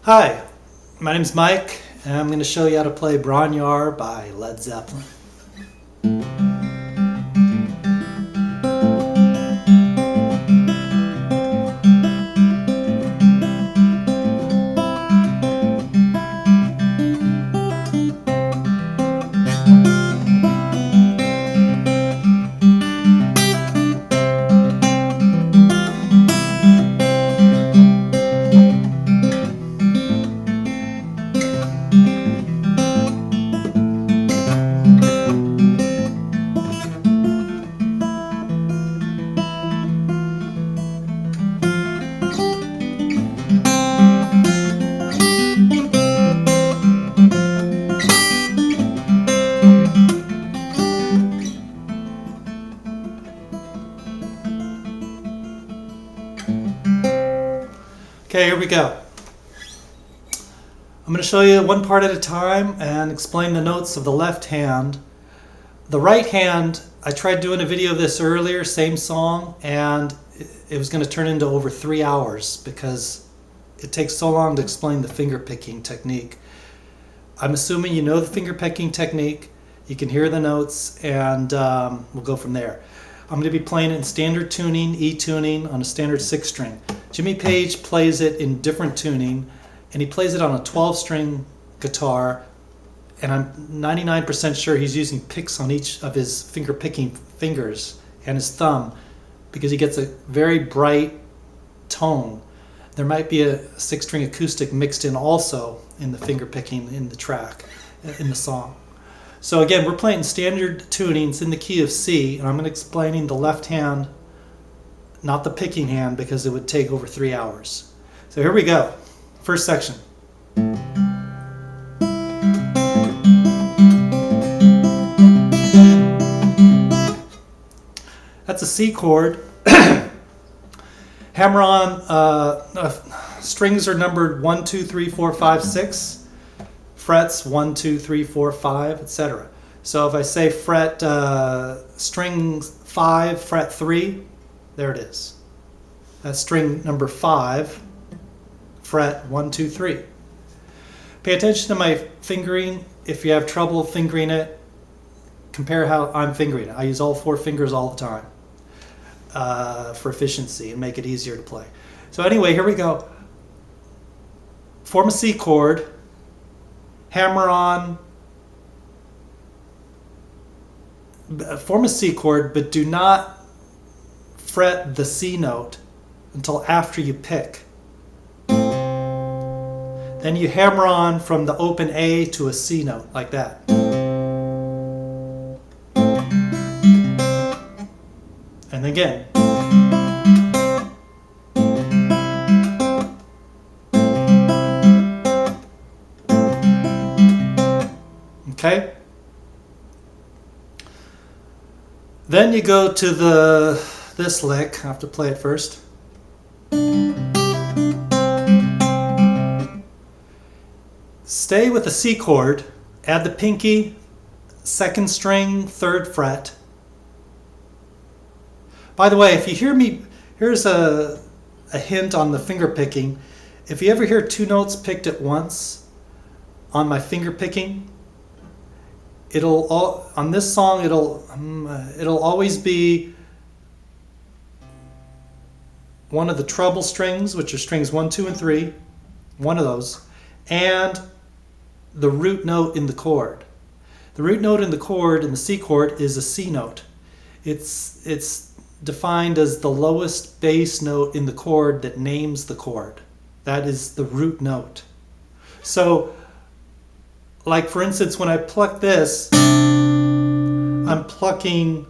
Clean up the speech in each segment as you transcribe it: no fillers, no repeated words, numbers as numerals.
Hi, my name's Mike, and I'm going to show you how to play Bron-Yr-Aur by Led Zeppelin. Okay, here we go. I'm going to show you one part at a time and explain the notes of the left hand. The right hand, I tried doing a video of this earlier, same song, and it was going to turn into over 3 hours because it takes so long to explain the finger picking technique. I'm assuming you know the finger picking technique, you can hear the notes, and we'll go from there. I'm going to be playing it in standard tuning, E tuning, on a standard 6-string. Jimmy Page plays it in different tuning, and he plays it on a 12-string guitar, and I'm 99% sure he's using picks on each of his finger picking fingers and his thumb because he gets a very bright tone. There might be a 6-string acoustic mixed in also in the finger picking in the track, in the song. So again, we're playing standard tunings in the key of C, and I'm going to explaining the left hand, not the picking hand, because it would take over 3 hours. So here we go. First section. That's a C chord. Hammer on, strings are numbered 1, 2, 3, 4, 5, 6. Frets 1, 2, 3, 4, 5, etc. So if I say fret string 5, fret 3, there it is. That's string number 5, fret 1, 2, 3. Pay attention to my fingering. If you have trouble fingering it, compare how I'm fingering it. I use all 4 fingers all the time for efficiency and make it easier to play. So anyway, here we go. Form a C chord. Hammer on, form a C chord, but do not fret the C note until after you pick. Then you hammer on from the open A to a C note, like that. And again. Okay? Then you go to this lick. I have to play it first. Stay with the C chord. Add the pinky, 2nd string, 3rd fret. By the way, if you hear me, here's a hint on the finger picking. If you ever hear 2 notes picked at once on my finger picking, on this song it'll always be one of the treble strings, which are strings 1, 2, and 3, one of those, and the root note in the chord. The root note in the chord in the C chord is a C note. It's defined as the lowest bass note in the chord that names the chord. That is the root note. So like for instance, when I pluck this, I'm plucking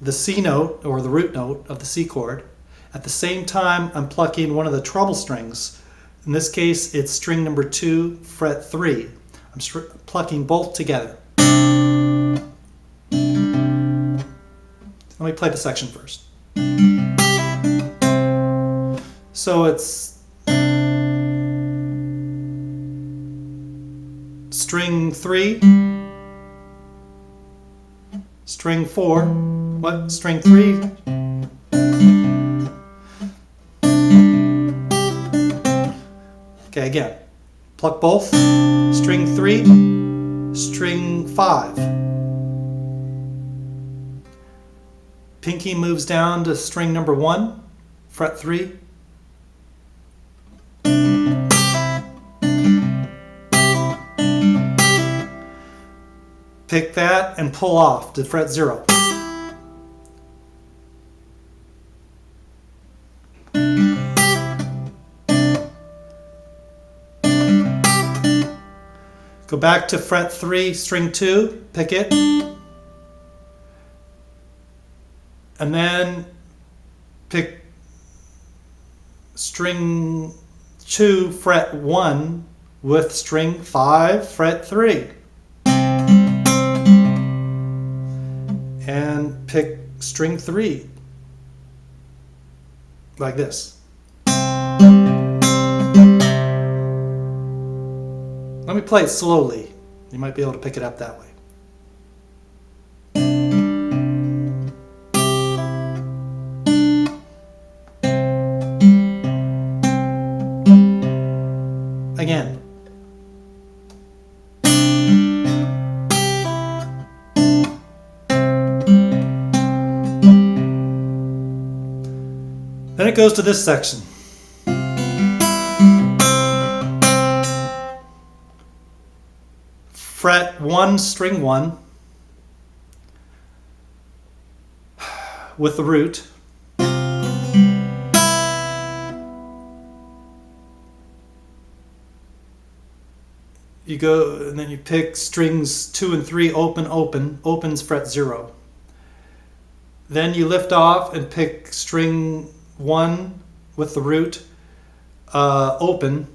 the C note or the root note of the C chord. At the same time, I'm plucking one of the treble strings. In this case, it's string number 2, fret 3. I'm plucking both together. Let me play the section first. So it's string 3, string 4, string 3, Okay, again, pluck both, string 3, string 5. Pinky moves down to string number 1, fret 3. Pick that and pull off to fret 0. Go back to fret 3, string 2, pick it. And then pick string 2, fret 1 with string 5, fret 3. And pick string 3 like this. Let me play it slowly. You might be able to pick it up that way. Again. Then it goes to this section. Fret 1, string 1 with the root. You go and then you pick strings 2 and 3, open, open. Opens fret 0. Then you lift off and pick string 1 with the root, open.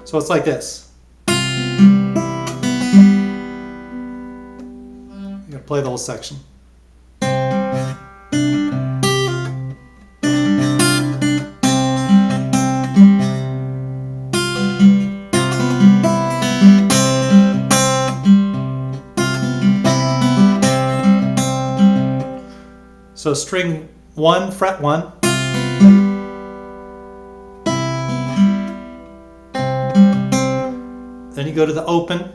So it's like this. You gotta play the whole section. So string 1, fret 1. Then you go to the open.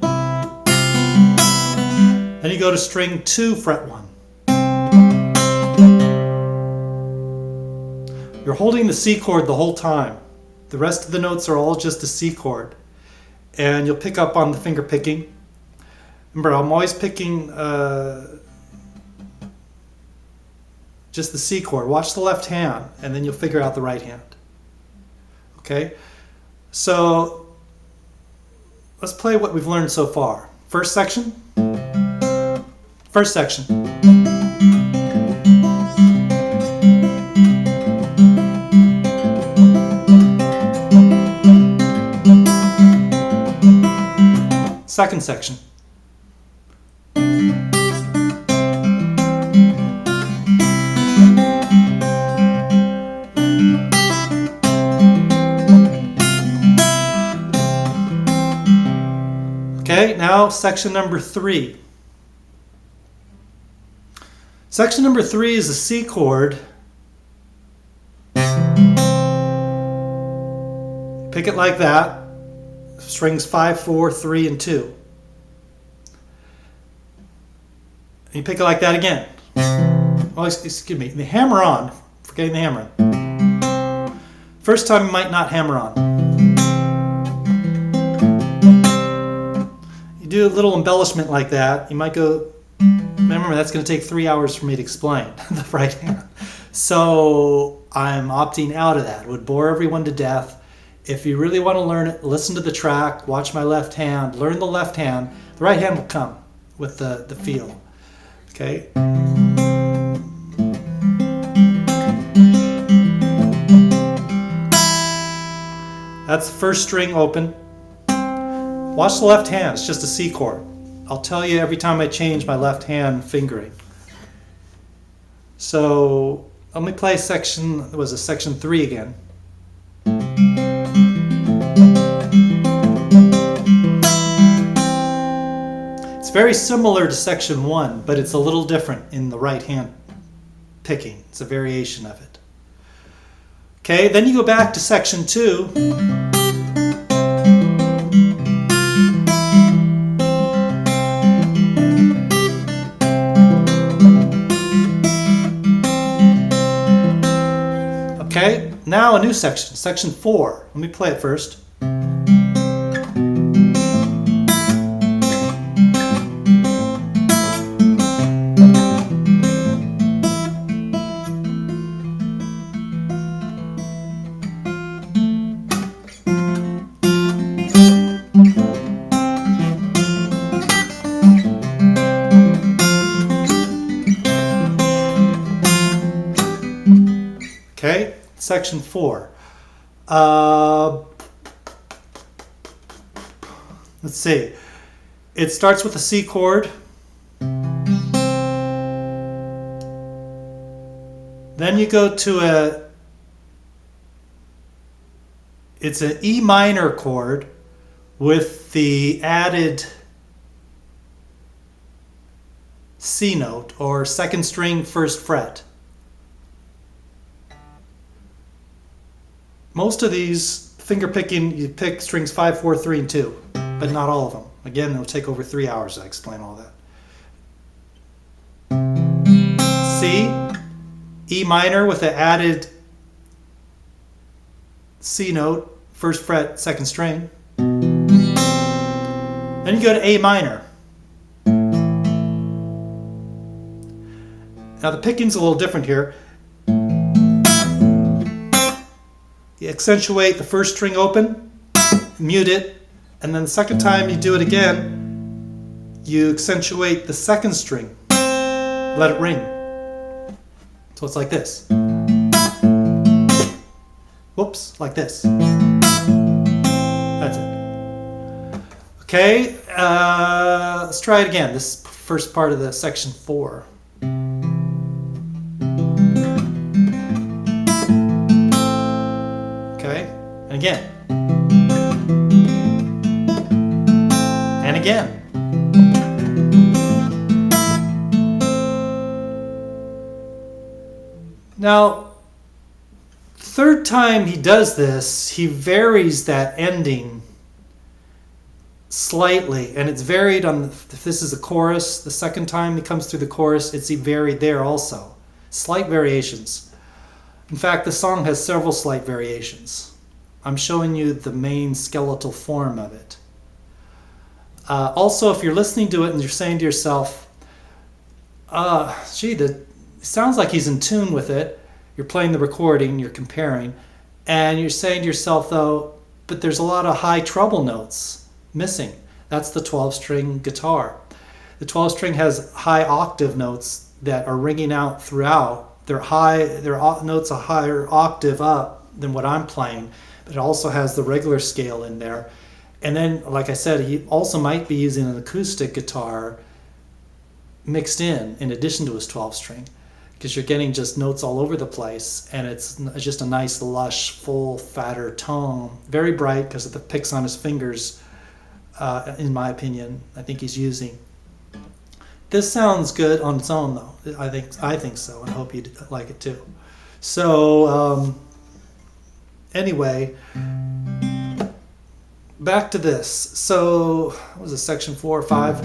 Then you go to string 2, fret 1. You're holding the C chord the whole time. The rest of the notes are all just a C chord. And you'll pick up on the finger picking. Remember, I'm always picking just the C chord. Watch the left hand, and then you'll figure out the right hand. Okay? So, let's play what we've learned so far. First section. First section. Second section. Okay, now section number 3. Section number 3 is a C chord. Pick it like that. Strings 5, 4, 3, and 2. And you pick it like that again. Oh, excuse me. The hammer on. Forgetting the hammer on. First time you might not hammer on. You do a little embellishment like that. You might go, remember that's going to take 3 hours for me to explain the right hand. So I'm opting out of that. It would bore everyone to death. If you really want to learn it, listen to the track, watch my left hand, learn the left hand. The right hand will come with the feel. Okay? That's the first string open. Watch the left hand, it's just a C chord. I'll tell you every time I change my left hand fingering. So let me play section 3 again. It's very similar to section 1, but it's a little different in the right hand picking. It's a variation of it. Okay, then you go back to section 2. Okay, now a new section, section 4. Let me play it first. Okay, section 4. Let's see. It starts with a C chord. Then you go to it's an E minor chord with the added C note, or second string, first fret. Most of these finger picking, you pick strings 5, 4, 3, and 2, but not all of them. Again, it'll take over 3 hours to explain all that. C, E minor with the added C note, first fret, second string. Then you go to A minor. Now the picking's a little different here. You accentuate the first string open, mute it, and then the second time you do it again, you accentuate the second string, let it ring. So it's like this. Whoops, like this. That's it. Okay, let's try it again, this first part of the section 4. And again. And again. Now, third time he does this, he varies that ending slightly, and it's varied on, if this is a chorus, the second time he comes through the chorus, it's varied there also. Slight variations. In fact, the song has several slight variations. I'm showing you the main skeletal form of it. Also, if you're listening to it and you're saying to yourself, it sounds like he's in tune with it. You're playing the recording, you're comparing, and you're saying to yourself, though, but there's a lot of high treble notes missing. That's the 12-string guitar. The 12-string has high octave notes that are ringing out throughout. They're notes a higher octave up than what I'm playing. It also has the regular scale in there. And then, like I said, he also might be using an acoustic guitar mixed in addition to his 12-string, because you're getting just notes all over the place, and it's just a nice, lush, full, fatter tone. Very bright because of the picks on his fingers, in my opinion. I think he's using. This sounds good on its own, though. I think so, and I hope you like it too. So, anyway, back to this. So, what was it, section 4 or 5?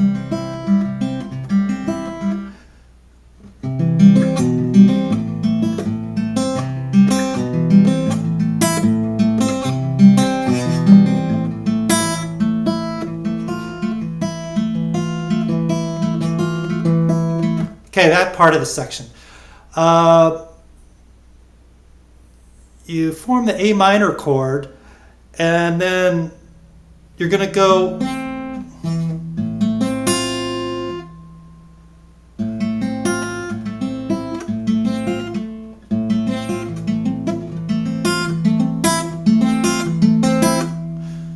Okay, that part of the section. You form the A minor chord, and then you're going to go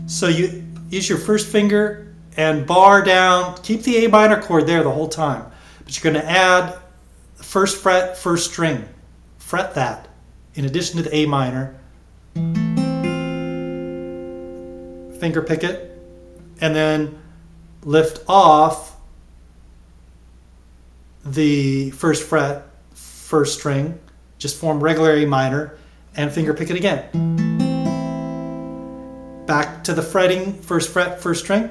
so you use your first finger and bar down, keep the A minor chord there the whole time, but you're going to add the first fret, first string, fret that in addition to the A minor, finger pick it, and then lift off the first fret, first string, just form regular A minor, and finger pick it again. Back to the fretting, first fret, first string.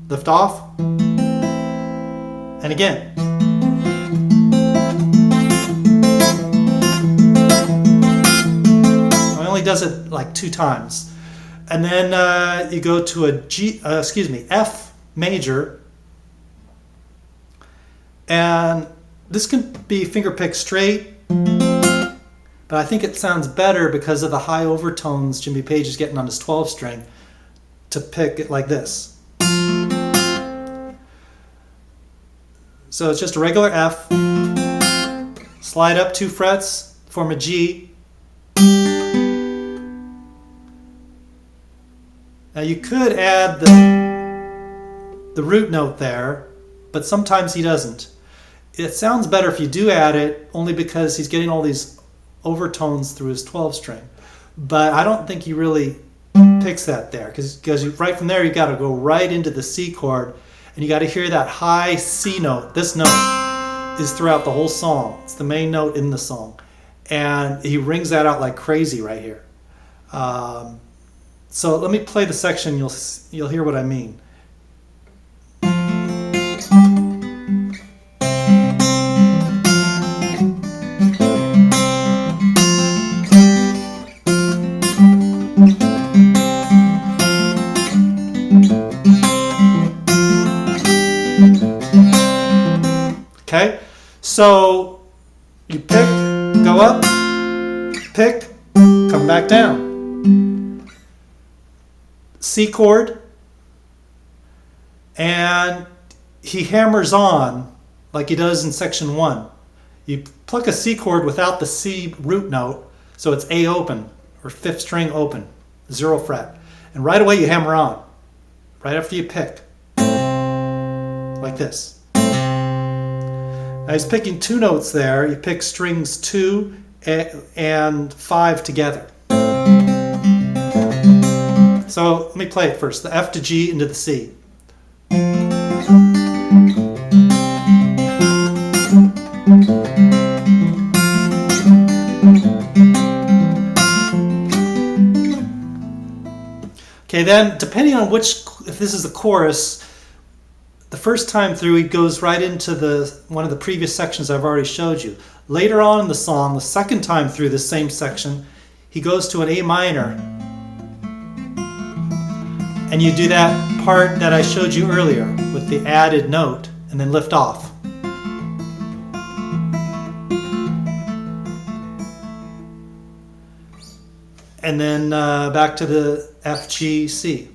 Lift off. And again. It only does it like 2 times. And then you go to a F major. And this can be finger picked straight, but I think it sounds better because of the high overtones Jimmy Page is getting on his 12 string to pick it like this. So it's just a regular F, slide up 2 frets, form a G. Now you could add the root note there, but sometimes he doesn't. It sounds better if you do add it, only because he's getting all these overtones through his 12 string. But I don't think he really picks that there, because right from there you got to go right into the C chord, and you got to hear that high C note. This note is throughout the whole song. It's the main note in the song, and he rings that out like crazy right here. So let me play the section. You'll hear what I mean. Okay, so you pick, go up, pick, come back down. C chord, and he hammers on like he does in section 1. You pluck a C chord without the C root note, so it's A open, or 5th string open, 0 fret. And right away you hammer on, right after you pick, like this. Now he's picking 2 notes there. You pick strings 2 and 5 together. So let me play it first. The F to G into the C. Okay, then depending on if this is the chorus, the first time through, he goes right into one of the previous sections I've already showed you. Later on in the song, the second time through this same section, he goes to an A minor. And you do that part that I showed you earlier with the added note, and then lift off. And then back to the F, G, C.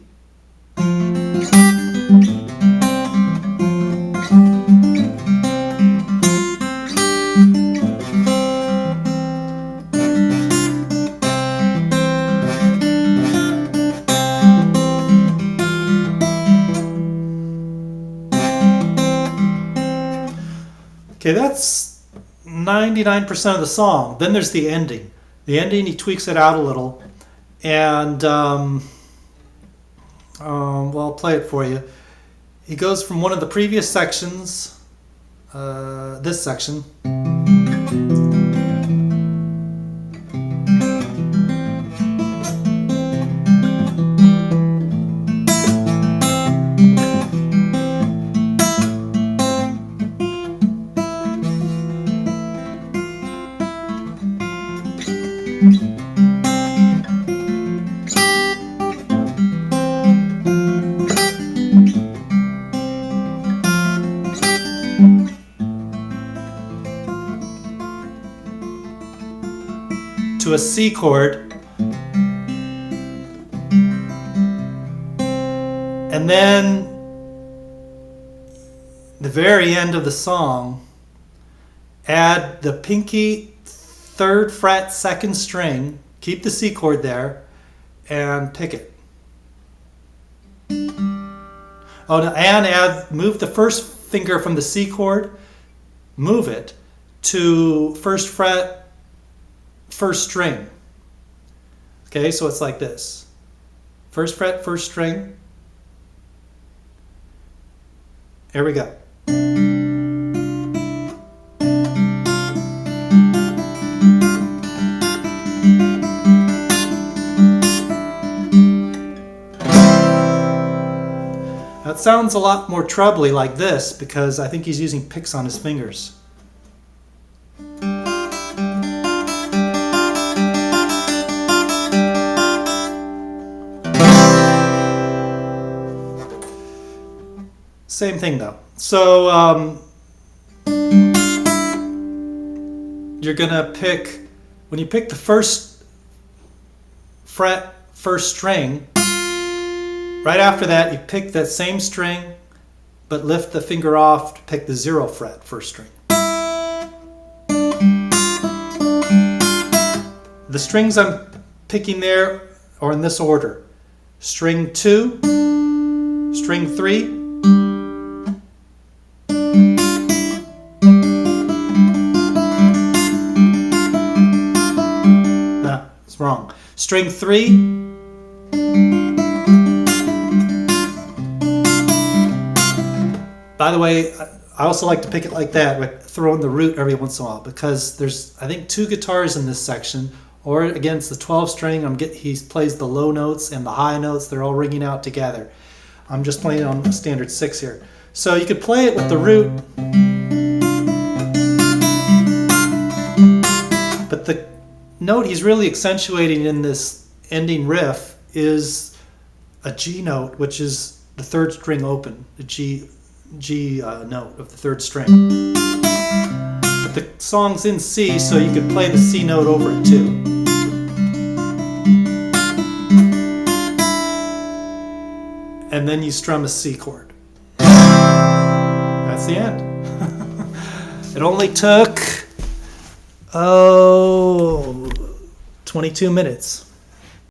Okay, that's 99% of the song. Then there's the ending. The ending, he tweaks it out a little. And, well, I'll play it for you. He goes from one of the previous sections, this section. To a C chord, and then the very end of the song, add the pinky 3rd fret 2nd string, keep the C chord there, and pick it. Oh, and move the first finger from the C chord, move it to 1st fret 1st string. Okay, so it's like this. 1st fret, 1st string. Here we go. it sounds a lot more trebly like this because I think he's using picks on his fingers. Same thing though. So you're gonna pick, when you pick the first fret, first string, right after that you pick that same string but lift the finger off to pick the 0 fret first string. The strings I'm picking there are in this order: string 2, string 3, wrong. String 3, by the way, I also like to pick it like that, but throw in the root every once in a while because there's, I think, 2 guitars in this section, or against the 12 string, he plays the low notes and the high notes, they're all ringing out together. I'm just playing on a standard 6 here. So you could play it with the root, but the note he's really accentuating in this ending riff is a G note, which is the 3rd string open, the G note of the 3rd string. But the song's in C, so you could play the C note over it too. And then you strum a C chord. That's the end. It only took 22 minutes.